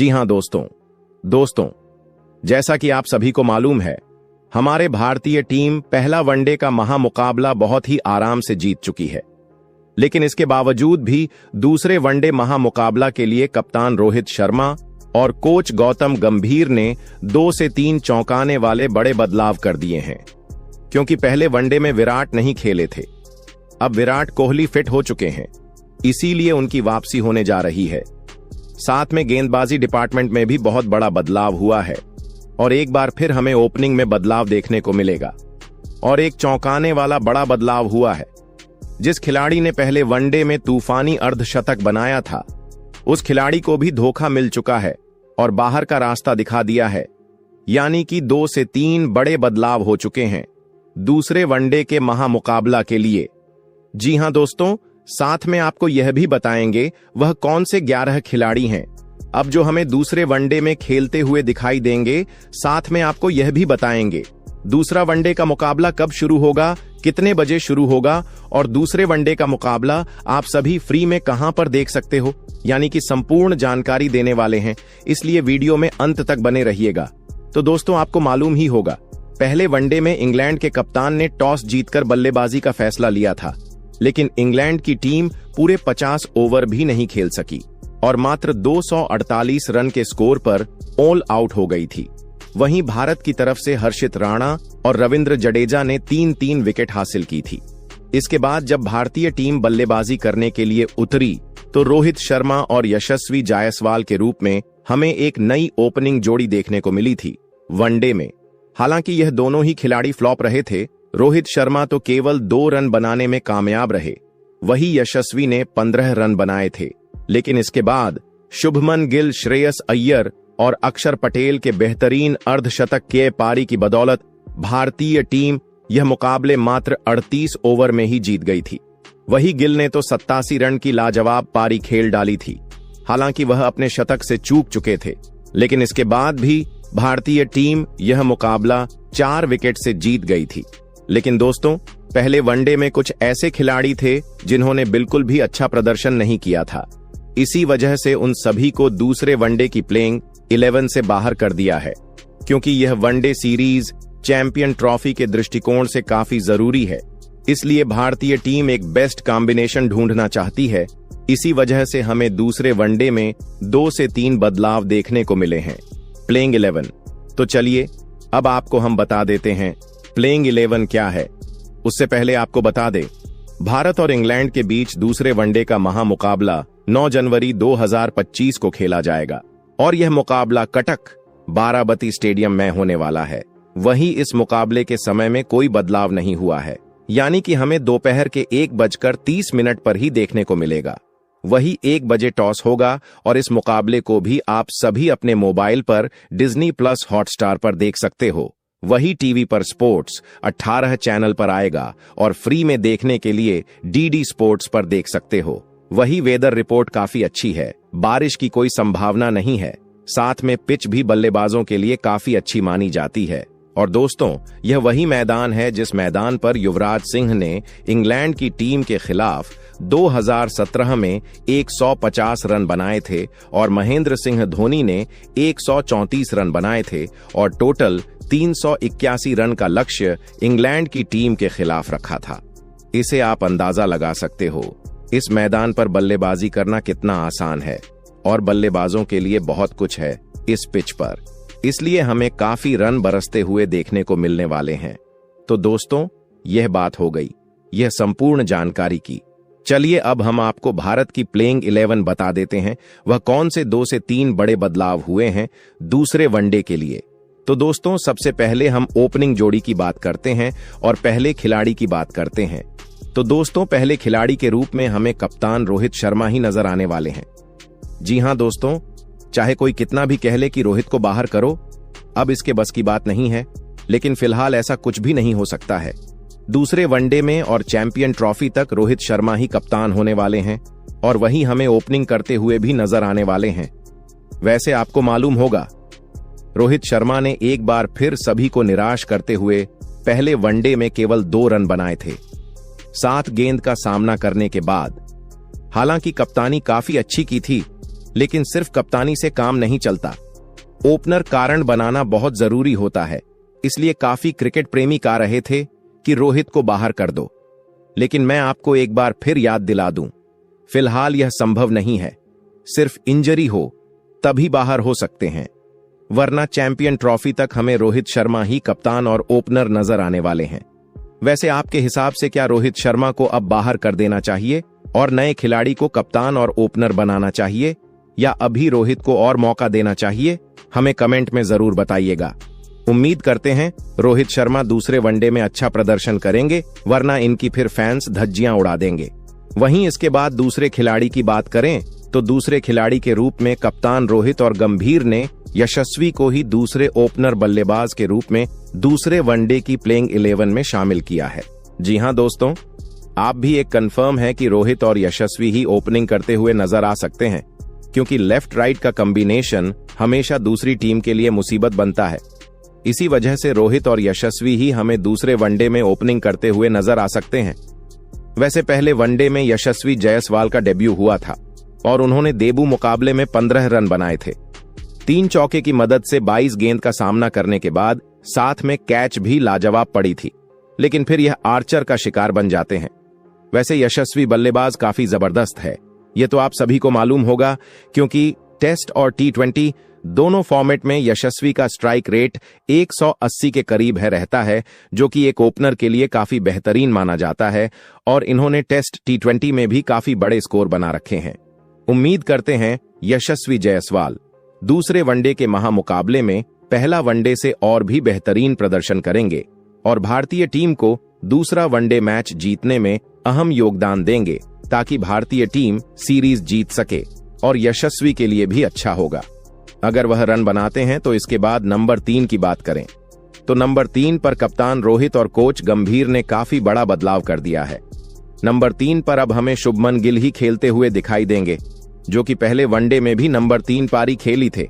जी हां दोस्तों, जैसा कि आप सभी को मालूम है, हमारे भारतीय टीम पहला वनडे का महामुकाबला बहुत ही आराम से जीत चुकी है। लेकिन इसके बावजूद भी दूसरे वनडे महामुकाबला के लिए कप्तान रोहित शर्मा और कोच गौतम गंभीर ने 2 से 3 चौंकाने वाले बड़े बदलाव कर दिए हैं। क्योंकि पहले वनडे में विराट नहीं खेले थे, अब विराट कोहली फिट हो चुके हैं, इसीलिए उनकी वापसी होने जा रही है। साथ में गेंदबाजी डिपार्टमेंट में भी बहुत बड़ा बदलाव हुआ है और एक बार फिर हमें ओपनिंग में बदलाव देखने को मिलेगा। और एक चौंकाने वाला बड़ा बदलाव हुआ है। जिस खिलाड़ी ने पहले वनडे में तूफानी अर्धशतक बनाया था, उस खिलाड़ी को भी धोखा मिल चुका है और बाहर का रास्ता दिखा दिया है। यानी कि 2 से 3 बड़े बदलाव हो चुके हैं दूसरे वनडे के महामुकाबला के लिए। जी हां दोस्तों, साथ में आपको यह भी बताएंगे वह कौन से 11 खिलाड़ी हैं अब जो हमें दूसरे वनडे में खेलते हुए दिखाई देंगे। साथ में आपको यह भी बताएंगे दूसरा वनडे का मुकाबला कब शुरू होगा, कितने बजे शुरू होगा और दूसरे वनडे का मुकाबला आप सभी फ्री में कहां पर देख सकते हो। यानी कि संपूर्ण जानकारी देने वाले हैं, इसलिए वीडियो में अंत तक बने रहिएगा। तो दोस्तों, आपको मालूम ही होगा, पहले वनडे में इंग्लैंड के कप्तान ने टॉस जीतकर बल्लेबाजी का फैसला लिया था। लेकिन इंग्लैंड की टीम पूरे 50 ओवर भी नहीं खेल सकी और मात्र 248 रन के स्कोर पर ऑल आउट हो गई थी। वहीं भारत की तरफ से हर्षित राणा और रविंद्र जडेजा ने 3-3 विकेट हासिल की थी। इसके बाद जब भारतीय टीम बल्लेबाजी करने के लिए उतरी तो रोहित शर्मा और यशस्वी जायसवाल के रूप में हमें एक नई ओपनिंग जोड़ी देखने को मिली थी वनडे में। हालांकि यह दोनों ही खिलाड़ी फ्लॉप रहे थे। रोहित शर्मा तो केवल 2 रन बनाने में कामयाब रहे, वही यशस्वी ने 15 रन बनाए थे। लेकिन इसके बाद शुभमन गिल, श्रेयस अय्यर और अक्षर पटेल के बेहतरीन अर्धशतक के पारी की बदौलत भारतीय टीम यह मुकाबले मात्र 38 ओवर में ही जीत गई थी। वही गिल ने तो 87 रन की लाजवाब पारी खेल डाली थी। हालांकि वह अपने शतक से चूक चुके थे, लेकिन इसके बाद भी भारतीय टीम यह मुकाबला 4 विकेट से जीत गई थी। लेकिन दोस्तों, पहले वनडे में कुछ ऐसे खिलाड़ी थे जिन्होंने बिल्कुल भी अच्छा प्रदर्शन नहीं किया था। इसी वजह से उन सभी को दूसरे वनडे की प्लेइंग 11 से बाहर कर दिया है, क्योंकि यह वनडे सीरीज चैंपियन ट्रॉफी के दृष्टिकोण से काफी जरूरी है। इसलिए भारतीय टीम एक बेस्ट कॉम्बिनेशन ढूंढना चाहती है। इसी वजह से हमें दूसरे वनडे में 2 से 3 बदलाव देखने को मिले हैं प्लेइंग 11। तो चलिए अब आपको हम बता देते हैं प्लेइंग 11 क्या है। उससे पहले आपको बता दें, भारत और इंग्लैंड के बीच दूसरे वनडे का महामुकाबला 9 जनवरी 2025 को खेला जाएगा और यह मुकाबला कटक बाराबती स्टेडियम में होने वाला है। वहीं इस मुकाबले के समय में कोई बदलाव नहीं हुआ है, यानी कि हमें दोपहर के 1:30 पर ही देखने को मिलेगा। वही 1 बजे टॉस होगा और इस मुकाबले को भी आप सभी अपने मोबाइल पर डिज्नी प्लस हॉटस्टार पर देख सकते हो। वही टीवी पर स्पोर्ट्स 18 चैनल पर आएगा और फ्री में देखने के लिए डीडी स्पोर्ट्स पर देख सकते हो। वही वेदर रिपोर्ट काफी अच्छी है, बारिश की कोई संभावना नहीं है। साथ में पिच भी बल्लेबाजों के लिए काफी अच्छी मानी जाती है। और दोस्तों, यह वही मैदान है जिस मैदान पर युवराज सिंह ने इंग्लैंड की टीम के खिलाफ 2017 में 150 रन बनाए थे और महेंद्र सिंह धोनी ने 134 रन बनाए थे और टोटल 381 रन का लक्ष्य इंग्लैंड की टीम के खिलाफ रखा था। इसे आप अंदाजा लगा सकते हो इस मैदान पर बल्लेबाजी करना कितना आसान है और बल्लेबाजों के लिए बहुत कुछ है इस पिच पर। इसलिए हमें काफी रन बरसते हुए देखने को मिलने वाले हैं। तो दोस्तों, यह बात हो गई यह संपूर्ण जानकारी की। चलिए अब हम आपको भारत की प्लेइंग 11 बता देते हैं, वह कौन से 2 से 3 बड़े बदलाव हुए हैं दूसरे वनडे के लिए। तो दोस्तों, सबसे पहले हम ओपनिंग जोड़ी की बात करते हैं और पहले खिलाड़ी की बात करते हैं। तो दोस्तों, पहले खिलाड़ी के रूप में हमें कप्तान रोहित शर्मा ही नजर आने वाले हैं। जी हां दोस्तों, चाहे कोई कितना भी कह ले कि रोहित को बाहर करो, अब इसके बस की बात नहीं है, लेकिन फिलहाल ऐसा कुछ भी नहीं हो सकता है। दूसरे वनडे में और चैंपियन ट्रॉफी तक रोहित शर्मा ही कप्तान होने वाले हैं और वही हमें ओपनिंग करते हुए भी नजर आने वाले हैं। वैसे आपको मालूम होगा, रोहित शर्मा ने एक बार फिर सभी को निराश करते हुए पहले वनडे में केवल 2 रन बनाए थे 7 गेंद का सामना करने के बाद। हालांकि कप्तानी काफी अच्छी की थी, लेकिन सिर्फ कप्तानी से काम नहीं चलता। ओपनर कारण बनाना बहुत जरूरी होता है। इसलिए काफी क्रिकेट प्रेमी कह रहे थे कि रोहित को बाहर कर दो, लेकिन मैं आपको एक बार फिर याद दिला दूं, फिलहाल यह संभव नहीं है। सिर्फ इंजरी हो तभी बाहर हो सकते हैं, वरना चैंपियन ट्रॉफी तक हमें रोहित शर्मा ही कप्तान और ओपनर नजर आने वाले हैं। वैसे आपके हिसाब से क्या रोहित शर्मा को अब बाहर कर देना चाहिए और नए खिलाड़ी को कप्तान और ओपनर बनाना चाहिए, या अभी रोहित को और मौका देना चाहिए? हमें कमेंट में जरूर बताइएगा। उम्मीद करते हैं रोहित शर्मा दूसरे वनडे में अच्छा प्रदर्शन करेंगे, वरना इनकी फिर फैंस धज्जियां उड़ा देंगे। वहीं इसके बाद दूसरे खिलाड़ी की बात करें तो दूसरे खिलाड़ी के रूप में कप्तान रोहित और गंभीर ने यशस्वी को ही दूसरे ओपनर बल्लेबाज के रूप में दूसरे वनडे की प्लेइंग 11 में शामिल किया है। जी हां दोस्तों, आप भी एक कंफर्म है कि रोहित और यशस्वी ही ओपनिंग करते हुए नजर आ सकते हैं, क्योंकि लेफ्ट राइट का कॉम्बिनेशन हमेशा दूसरी टीम के लिए मुसीबत बनता है। इसी वजह से रोहित और यशस्वी ही हमें दूसरे वनडे में ओपनिंग करते हुए नजर आ सकते हैं। वैसे पहले वनडे में यशस्वी जायसवाल का डेब्यू हुआ था और उन्होंने देबू मुकाबले में 15 रन बनाए थे। 3 चौके की मदद से 22 गेंद का सामना करने के बाद साथ में कैच भी लाजवाब पड़ी थी, लेकिन फिर यह आर्चर का शिकार बन जाते हैं। वैसे यशस्वी बल्लेबाज काफी जबरदस्त है, यह तो आप सभी को मालूम होगा, क्योंकि टेस्ट और T20 दोनों फॉर्मेट में यशस्वी का स्ट्राइक रेट 180 के करीब रहता है, जो कि एक ओपनर के लिए काफी बेहतरीन माना जाता है, और इन्होंने टेस्ट T20 में भी काफी बड़े स्कोर बना रखे हैं। उम्मीद करते हैं यशस्वी जायसवाल दूसरे वनडे के महामुकाबले में पहला वनडे से और भी बेहतरीन प्रदर्शन करेंगे और भारतीय टीम को दूसरा वनडे मैच जीतने में अहम योगदान देंगे, ताकि भारतीय टीम सीरीज जीत सके, और यशस्वी के लिए भी अच्छा होगा अगर वह रन बनाते हैं। तो इसके बाद नंबर 3 की बात करें तो नंबर 3 पर कप्तान रोहित और कोच गंभीर ने काफी बड़ा बदलाव कर दिया है। नंबर 3 पर अब हमें शुभमन गिल ही खेलते हुए दिखाई देंगे, जो कि पहले वनडे में भी नंबर 3 पारी खेली थे।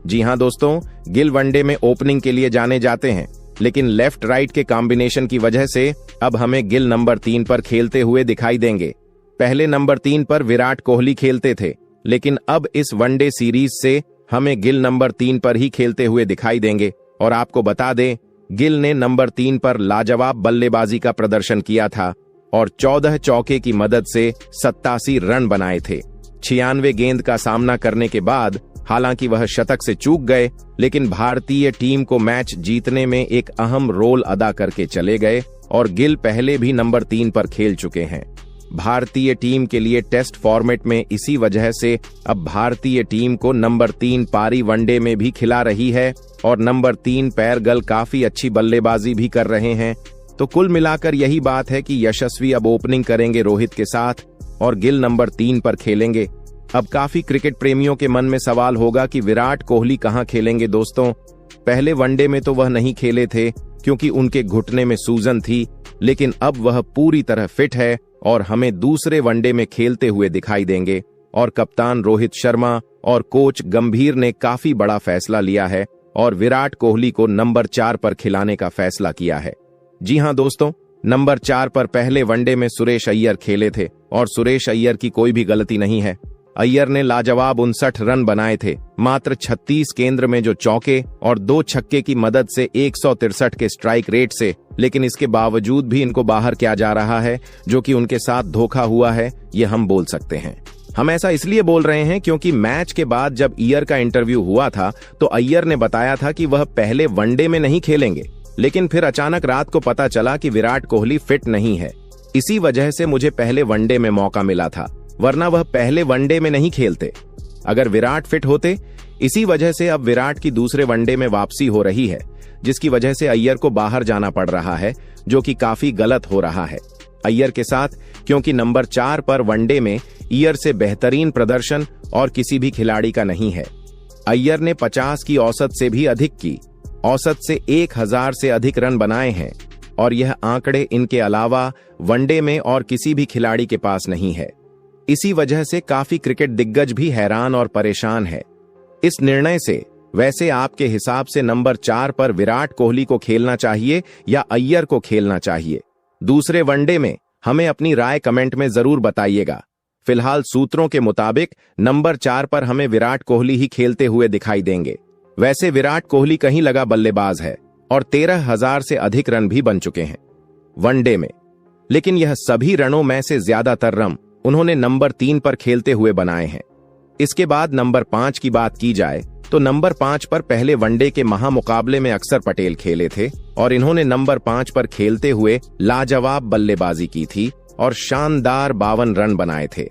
जी हां दोस्तों, गिल वनडे में ओपनिंग के लिए जाने जाते हैं, लेकिन लेफ्ट राइट के कॉम्बिनेशन की वजह से अब हमें गिल नंबर 3 पर खेलते हुए दिखाई देंगे। पहले नंबर 3 पर विराट कोहली खेलते थे, लेकिन अब इस वनडे सीरीज से हमें गिल नंबर 3 पर ही खेलते हुए दिखाई देंगे। और आपको बता दें, गिल ने नंबर 3 पर लाजवाब बल्लेबाजी का प्रदर्शन किया था और 14 चौके की मदद से 87 रन बनाए थे। 96 गेंद का सामना करने के बाद हालांकि वह शतक से चूक गए, लेकिन भारतीय टीम को मैच जीतने में एक अहम रोल अदा करके चले गए, और गिल पहले भी नंबर 3 पर खेल चुके हैं। भारतीय टीम के लिए टेस्ट फॉर्मेट में इसी वजह से अब भारतीय टीम को नंबर 3 पारी वनडे में भी खिला रही है, और नंबर 3 पैरगल काफी अच्छी बल्लेबाजी भी कर रहे हैं। तो कुल मिलाकर यही बात है कि यशस्वी अब ओपनिंग करेंगे रोहित के साथ और गिल नंबर 3 पर खेलेंगे। अब काफी क्रिकेट प्रेमियों के मन में सवाल होगा कि विराट कोहली कहां खेलेंगे। दोस्तों, पहले वनडे में तो वह नहीं खेले थे क्योंकि उनके घुटने में सूजन थी, लेकिन अब वह पूरी तरह फिट है और हमें दूसरे वनडे में खेलते हुए दिखाई देंगे। और कप्तान रोहित शर्मा और कोच गंभीर ने काफी बड़ा फैसला लिया है और विराट कोहली को नंबर 4 पर खिलाने का फैसला किया है। जी हां दोस्तों, नंबर 4 पर पहले वनडे में सुरेश अय्यर खेले थे और सुरेश अय्यर की कोई भी गलती नहीं है। अय्यर ने लाजवाब 59 रन बनाए थे, मात्र 36 केंद्र में जो चौके और 2 छक्के की मदद से 163 के स्ट्राइक रेट से, लेकिन इसके बावजूद भी इनको बाहर किया जा रहा है, जो कि उनके साथ धोखा हुआ है, ये हम बोल सकते हैं। हम ऐसा इसलिए बोल रहे हैं क्योंकि मैच के बाद जब अय्यर का इंटरव्यू हुआ था तो अय्यर ने बताया था कि वह पहले वनडे में नहीं खेलेंगे, लेकिन फिर अचानक रात को पता चला कि विराट कोहली फिट नहीं है। इसी वजह से मुझे पहले वनडे में मौका मिला था, वरना वह पहले वनडे में नहीं खेलते अगर विराट फिट होते। इसी वजह से अब विराट की दूसरे वनडे में वापसी हो रही है, जिसकी वजह से अय्यर को बाहर जाना पड़ रहा है, जो कि काफी गलत हो रहा है अय्यर के साथ, क्योंकि नंबर 4 पर वनडे में अय्यर से बेहतरीन प्रदर्शन और किसी भी खिलाड़ी का नहीं है। अय्यर ने 50 की औसत से भी अधिक की, औसत से 1000 से अधिक रन बनाए हैं, और यह आंकड़े इनके अलावा वनडे में और किसी भी खिलाड़ी के पास नहीं है। इसी वजह से काफी क्रिकेट दिग्गज भी हैरान और परेशान है इस निर्णय से। वैसे आपके हिसाब से नंबर 4 पर विराट कोहली को खेलना चाहिए या अय्यर को खेलना चाहिए दूसरे वनडे में? हमें अपनी राय कमेंट में जरूर बताइएगा। फिलहाल सूत्रों के मुताबिक नंबर 4 पर हमें विराट कोहली ही खेलते हुए दिखाई देंगे। वैसे विराट कोहली कहीं लगा बल्लेबाज है और 13,000 से अधिक रन भी बन चुके हैं वनडे में, लेकिन यह सभी रनों में से ज्यादातर रन उन्होंने नंबर 3 पर खेलते हुए बनाए हैं। इसके बाद नंबर 5 की बात की जाए तो नंबर 5 पर पहले वनडे के महामुकाबले में अक्षर पटेल खेले थे और इन्होंने नंबर 5 पर खेलते हुए लाजवाब बल्लेबाजी की थी और शानदार 52 रन बनाए थे।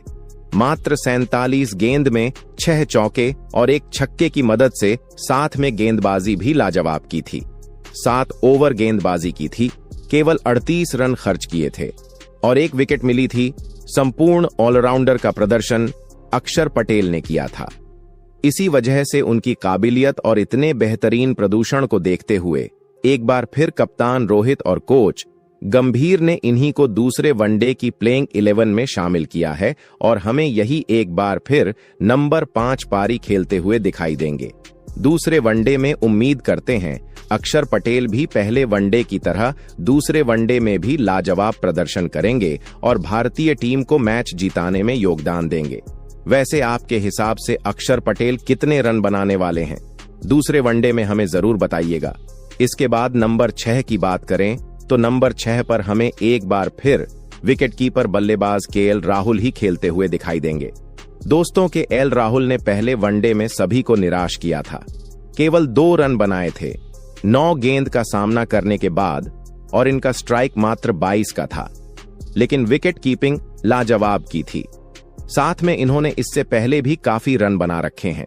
मात्र 47 गेंद में 6 चौके और 1 छक्के की मदद से साथ में गेंदबाजी भी लाजवाब की थी। 7 ओवर गेंदबाजी की थी, केवल 38 रन खर्च किए थे और 1 विकेट मिली थी। संपूर्ण ऑलराउंडर का प्रदर्शन अक्षर पटेल ने किया था। इसी वजह से उनकी काबिलियत और इतने बेहतरीन प्रदर्शन को देखते हुए एक बार फिर कप्तान रोहित और कोच गंभीर ने इन्हीं को दूसरे वनडे की प्लेइंग 11 में शामिल किया है और हमें यही एक बार फिर नंबर 5 पारी खेलते हुए दिखाई देंगे। दूसरे वनडे में उम्मीद करते हैं अक्षर पटेल भी पहले वनडे की तरह दूसरे वनडे में भी लाजवाब प्रदर्शन करेंगे और भारतीय टीम को मैच जिताने में योगदान देंगे। वैसे आपके हिसाब से अक्षर पटेल कितने रन बनाने वाले हैं दूसरे वनडे में, हमें जरूर बताइएगा। इसके बाद नंबर 6 की बात करें तो नंबर 6 पर हमें एक बार फिर विकेटकीपर बल्लेबाज केएल राहुल ही खेलते हुए दिखाई देंगे। दोस्तों के एल राहुल ने पहले वनडे में सभी को निराश किया था, केवल 2 रन बनाए थे 9 गेंद का सामना करने के बाद और इनका स्ट्राइक मात्र 22 का था, लेकिन विकेट कीपिंग लाजवाब की थी। साथ में इन्होंने इससे पहले भी काफी रन बना रखे हैं,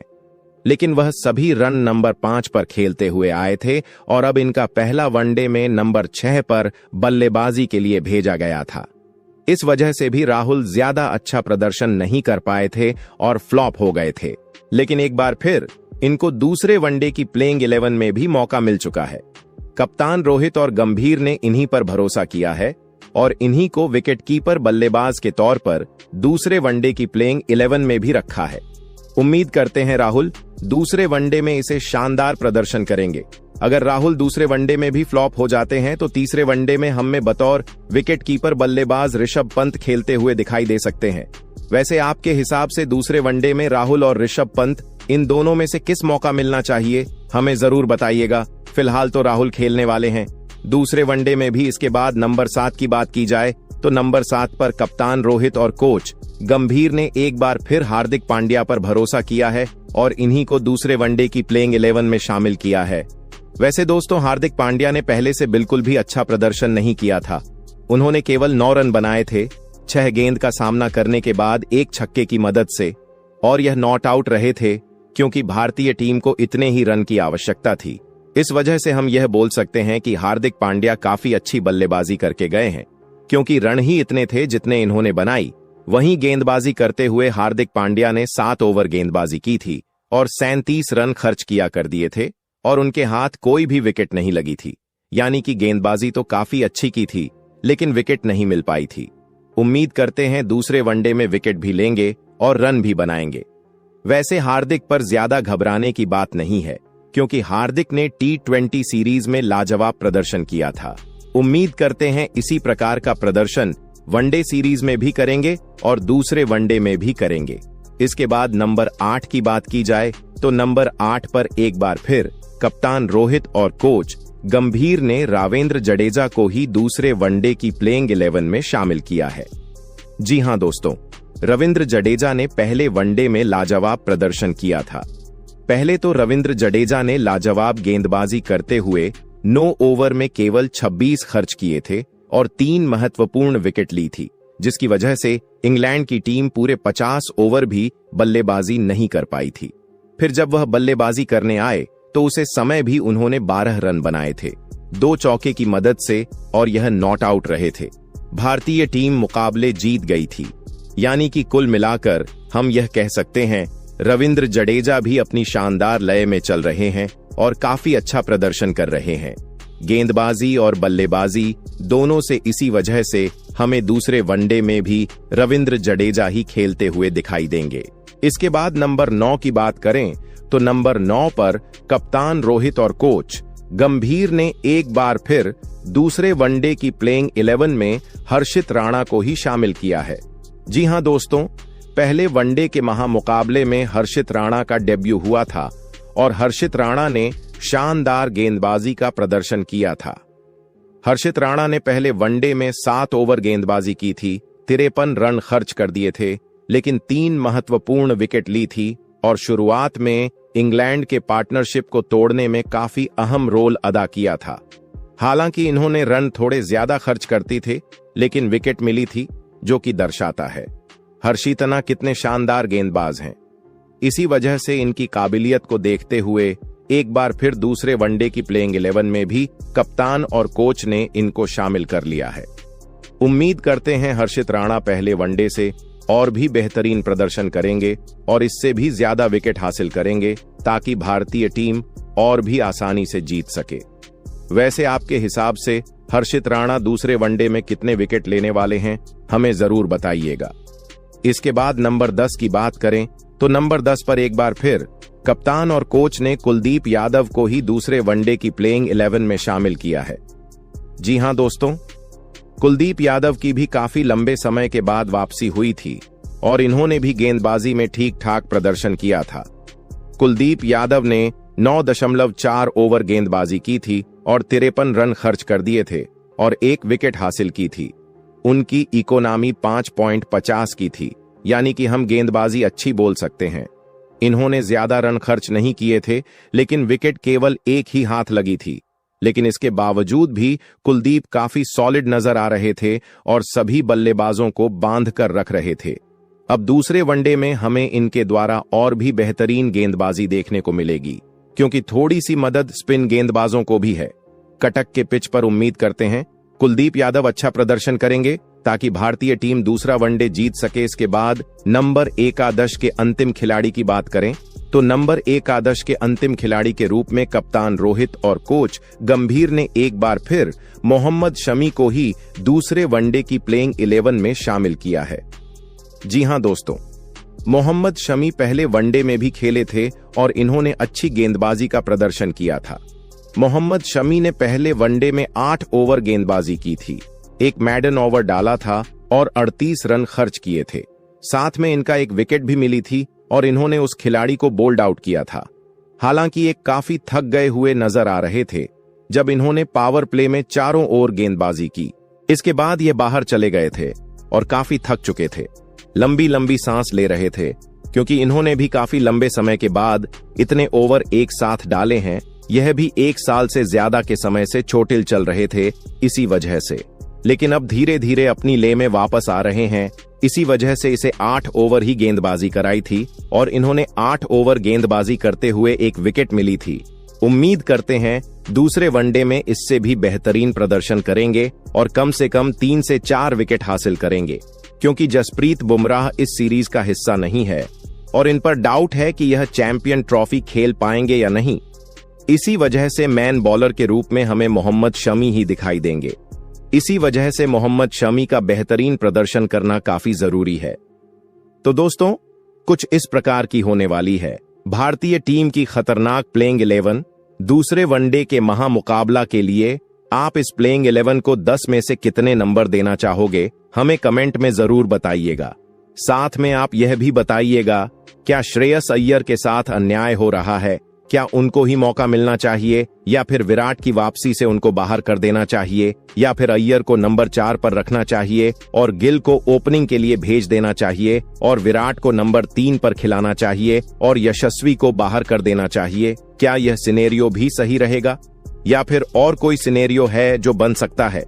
लेकिन वह सभी रन नंबर 5 पर खेलते हुए आए थे और अब इनका पहला वनडे में नंबर 6 पर बल्लेबाजी के लिए भेजा गया था। इस वजह से भी राहुल ज्यादा अच्छा प्रदर्शन नहीं कर पाए थे और फ्लॉप हो गए थे, लेकिन एक बार फिर इनको दूसरे वनडे की प्लेइंग 11 में भी मौका मिल चुका है। कप्तान रोहित और गंभीर ने इन्हीं पर भरोसा किया है और इन्हीं को विकेटकीपर बल्लेबाज के तौर पर दूसरे वनडे की प्लेइंग 11 में भी रखा है। उम्मीद करते हैं राहुल दूसरे वनडे में इसे शानदार प्रदर्शन करेंगे। अगर राहुल दूसरे वनडे में भी फ्लॉप हो जाते हैं तो तीसरे वनडे में हमें बतौर विकेटकीपर बल्लेबाज ऋषभ पंत खेलते हुए दिखाई दे सकते हैं। वैसे आपके हिसाब से दूसरे वनडे में राहुल और ऋषभ पंत इन दोनों में से किस मौका मिलना चाहिए, हमें जरूर बताइएगा। फिलहाल तो राहुल खेलने वाले हैं दूसरे वनडे में भी। इसके बाद नंबर 7 की बात की जाए तो नंबर 7 पर कप्तान रोहित और कोच गंभीर ने एक बार फिर हार्दिक पांड्या पर भरोसा किया है और इन्हीं को दूसरे वनडे की प्लेइंग 11 में शामिल किया है। वैसे दोस्तों हार्दिक पांड्या ने पहले से बिल्कुल भी अच्छा प्रदर्शन नहीं किया था। उन्होंने केवल 9 रन बनाए थे 6 गेंद का सामना करने के बाद 1 छक्के की मदद से, और यह नॉट आउट रहे थे क्योंकि भारतीय टीम को इतने ही रन की आवश्यकता थी। इस वजह से हम यह बोल सकते हैं कि हार्दिक पांड्या काफी अच्छी बल्लेबाजी करके गए हैं, क्योंकि रन ही इतने थे जितने इन्होंने बनाई। वहीं गेंदबाजी करते हुए हार्दिक पांड्या ने 7 ओवर गेंदबाजी की थी और 37 रन खर्च किया कर दिए थे और उनके हाथ कोई भी विकेट नहीं लगी थी, यानी कि गेंदबाजी तो काफी अच्छी की थी लेकिन विकेट नहीं मिल पाई थी। उम्मीद करते हैं दूसरे वनडे में विकेट भी लेंगे और रन भी बनाएंगे। वैसे हार्दिक पर ज्यादा घबराने की बात नहीं है, क्योंकि हार्दिक ने T20 सीरीज में लाजवाब प्रदर्शन किया था। उम्मीद करते हैं इसी प्रकार का प्रदर्शन वनडे सीरीज में भी करेंगे और दूसरे वनडे में भी करेंगे। इसके बाद नंबर 8 की बात की जाए तो नंबर 8 पर एक बार फिर कप्तान रोहित और कोच गंभीर ने रविंद्र जडेजा को ही दूसरे वनडे की प्लेइंग 11 में शामिल किया है। जी हां दोस्तों, रविंद्र जडेजा ने पहले वनडे में लाजवाब प्रदर्शन किया था। पहले तो रविंद्र जडेजा ने लाजवाब गेंदबाजी करते हुए 9 ओवर में केवल 26 खर्च किए थे और 3 महत्वपूर्ण विकेट ली थी, जिसकी वजह से इंग्लैंड की टीम पूरे 50 ओवर भी बल्लेबाजी नहीं कर पाई थी। फिर जब वह बल्लेबाजी करने आए तो उसे समय भी उन्होंने 12 रन बनाए थे 2 चौके की मदद से, और यह नॉट आउट रहे थे। भारतीय टीम मुकाबले जीत गई थी, यानी कि कुल मिलाकर हम यह कह सकते हैं रविंद्र जडेजा भी अपनी शानदार लय में चल रहे हैं और काफी अच्छा प्रदर्शन कर रहे हैं। गेंदबाजी और बल्लेबाजी दोनों से इसी वजह से हमें दूसरे वनडे में भी रविंद्र जडेजा ही खेलते हुए दिखाई देंगे। इसके बाद नंबर 9 की बात करें तो नंबर 9 पर कप्तान रोहित और कोच गंभीर ने एक बार फिर दूसरे वनडे की प्लेइंग 11 में हर्षित राणा को ही शामिल किया है। जी हां दोस्तों, पहले वनडे के महामुकाबले में हर्षित राणा का डेब्यू हुआ था और हर्षित राणा ने शानदार गेंदबाजी का प्रदर्शन किया था। हर्षित राणा ने पहले वनडे में 7 ओवर गेंदबाजी की थी, 53 रन खर्च कर दिए थे, लेकिन 3 महत्वपूर्ण विकेट ली थी और शुरुआत में इंग्लैंड के पार्टनरशिप को तोड़ने में काफी अहम रोल अदा किया था। हालांकि इन्होंने रन थोड़े ज्यादा खर्च करती थे, लेकिन विकेट मिली थी, जो कि दर्शाता है हर्षितना कितने शानदार गेंदबाज हैं। इसी वजह से इनकी काबिलियत को देखते हुए एक बार फिर दूसरे वनडे की प्लेइंग 11 में भी कप्तान और कोच ने इनको शामिल कर लिया है। उम्मीद करते हैं हर्षित राणा पहले वनडे से और भी बेहतरीन प्रदर्शन करेंगे और इससे भी ज्यादा विकेट हासिल करेंगे ताकि भारतीय टीम और भी आसानी से जीत सके। वैसे आपके हिसाब से हर्षित राणा दूसरे वनडे में कितने विकेट लेने वाले हैं, हमें जरूर बताइएगा। इसके बाद नंबर 10 की बात करें तो नंबर 10 पर एक बार फिर कप्तान और कोच ने कुलदीप यादव को ही दूसरे वनडे की प्लेइंग 11 में शामिल किया है। जी हां दोस्तों, कुलदीप यादव की भी काफी लंबे समय के बाद वापसी हुई थी और इन्होंने भी गेंदबाजी में ठीक ठाक प्रदर्शन किया था। कुलदीप यादव ने 9.4 ओवर गेंदबाजी की थी और 53 रन खर्च कर दिए थे और 1 विकेट हासिल की थी। उनकी इकोनॉमी 5.50 की थी, यानी कि हम गेंदबाजी अच्छी बोल सकते हैं। इन्होंने ज्यादा रन खर्च नहीं किए थे, लेकिन विकेट केवल 1 ही हाथ लगी थी। लेकिन इसके बावजूद भी कुलदीप काफी सॉलिड नजर आ रहे थे और सभी बल्लेबाजों को बांध कर रख रहे थे। अब दूसरे वनडे में हमें इनके द्वारा और भी बेहतरीन गेंदबाजी देखने को मिलेगी, क्योंकि थोड़ी सी मदद स्पिन गेंदबाजों को भी है। कटक के पिच पर उम्मीद करते हैं कुलदीप यादव अच्छा प्रदर्शन करेंगे ताकि भारतीय टीम दूसरा वनडे जीत सके। इसके बाद नंबर 11 के अंतिम खिलाड़ी की बात करें तो नंबर 11 के अंतिम खिलाड़ी के रूप में कप्तान रोहित और कोच गंभीर ने एक बार फिर मोहम्मद शमी को ही दूसरे वनडे की प्लेइंग 11 में शामिल किया है। जी हां दोस्तों, मोहम्मद शमी पहले वनडे में भी खेले थे और इन्होंने अच्छी गेंदबाजी का प्रदर्शन किया था। मोहम्मद शमी ने पहले वनडे में 8 ओवर गेंदबाजी की थी, एक मैडन ओवर डाला था और 38 रन खर्च किए थे। साथ में इनका एक विकेट भी मिली थी और इन्होंने उस खिलाड़ी को बोल्ड आउट किया था। हालांकि ये काफी थक गए हुए नजर आ रहे थे जब इन्होंने पावर प्ले में 4 ओवर गेंदबाजी की। इसके बाद ये बाहर चले गए थे और काफी थक चुके थे, लंबी लंबी सांस ले रहे थे, क्योंकि इन्होंने भी काफी लंबे समय के बाद इतने ओवर एक साथ डाले हैं। यह भी 1 साल से ज्यादा के समय से चोटिल चल रहे थे इसी वजह से, लेकिन अब धीरे धीरे अपनी ले में वापस आ रहे हैं। इसी वजह से इसे 8 ओवर ही गेंदबाजी कराई थी और इन्होंने 8 ओवर गेंदबाजी करते हुए 1 विकेट मिली थी। उम्मीद करते हैं दूसरे वनडे में इससे भी बेहतरीन प्रदर्शन करेंगे और कम से कम 3 से 4 विकेट हासिल करेंगे, क्योंकि जसप्रीत बुमराह इस सीरीज का हिस्सा नहीं है और इन पर डाउट है कि यह चैंपियन ट्रॉफी खेल पाएंगे या नहीं। इसी वजह से मैन बॉलर के रूप में हमें मोहम्मद शमी ही दिखाई देंगे। इसी वजह से मोहम्मद शमी का बेहतरीन प्रदर्शन करना काफी जरूरी है। तो दोस्तों, कुछ इस प्रकार की होने वाली है भारतीय टीम की खतरनाक प्लेइंग 11 दूसरे वनडे के महामुकाबला के लिए। आप इस प्लेइंग 11 को 10 में से कितने नंबर देना चाहोगे, हमें कमेंट में जरूर बताइएगा। साथ में आप यह भी बताइएगा, क्या श्रेयस अय्यर के साथ अन्याय हो रहा है? क्या उनको ही मौका मिलना चाहिए या फिर विराट की वापसी से उनको बाहर कर देना चाहिए, या फिर अय्यर को नंबर 4 पर रखना चाहिए और गिल को ओपनिंग के लिए भेज देना चाहिए और विराट को नंबर 3 पर खिलाना चाहिए और यशस्वी को बाहर कर देना चाहिए? क्या यह सिनेरियो भी सही रहेगा या फिर और कोई सिनेरियो है जो बन सकता है?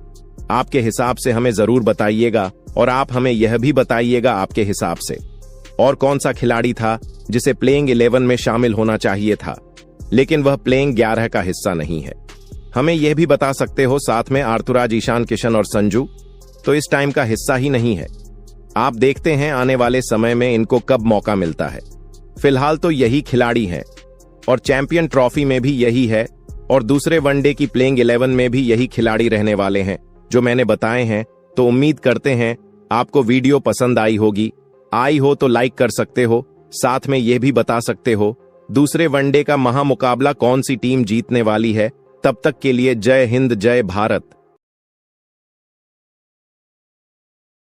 आपके हिसाब से हमें जरूर बताइएगा और आप हमें यह भी बताइएगा आपके हिसाब से और कौन सा खिलाड़ी था जिसे प्लेइंग 11 में शामिल होना चाहिए था लेकिन वह प्लेइंग 11 का हिस्सा नहीं है। हमें यह भी बता सकते हो। साथ में आर्थुराज, ईशान किशन और संजू तो इस टाइम का हिस्सा ही नहीं है। आप देखते हैं आने वाले समय में इनको कब मौका मिलता है। फिलहाल तो यही खिलाड़ी हैं और चैंपियन ट्रॉफी में भी यही है और दूसरे वनडे की प्लेइंग 11 में भी यही खिलाड़ी रहने वाले हैं जो मैंने बताए हैं। तो उम्मीद करते हैं आपको वीडियो पसंद आई होगी। आई हो तो लाइक कर सकते हो। साथ में यह भी बता सकते हो दूसरे वनडे का महामुकाबला कौन सी टीम जीतने वाली है। तब तक के लिए जय हिंद, जय भारत।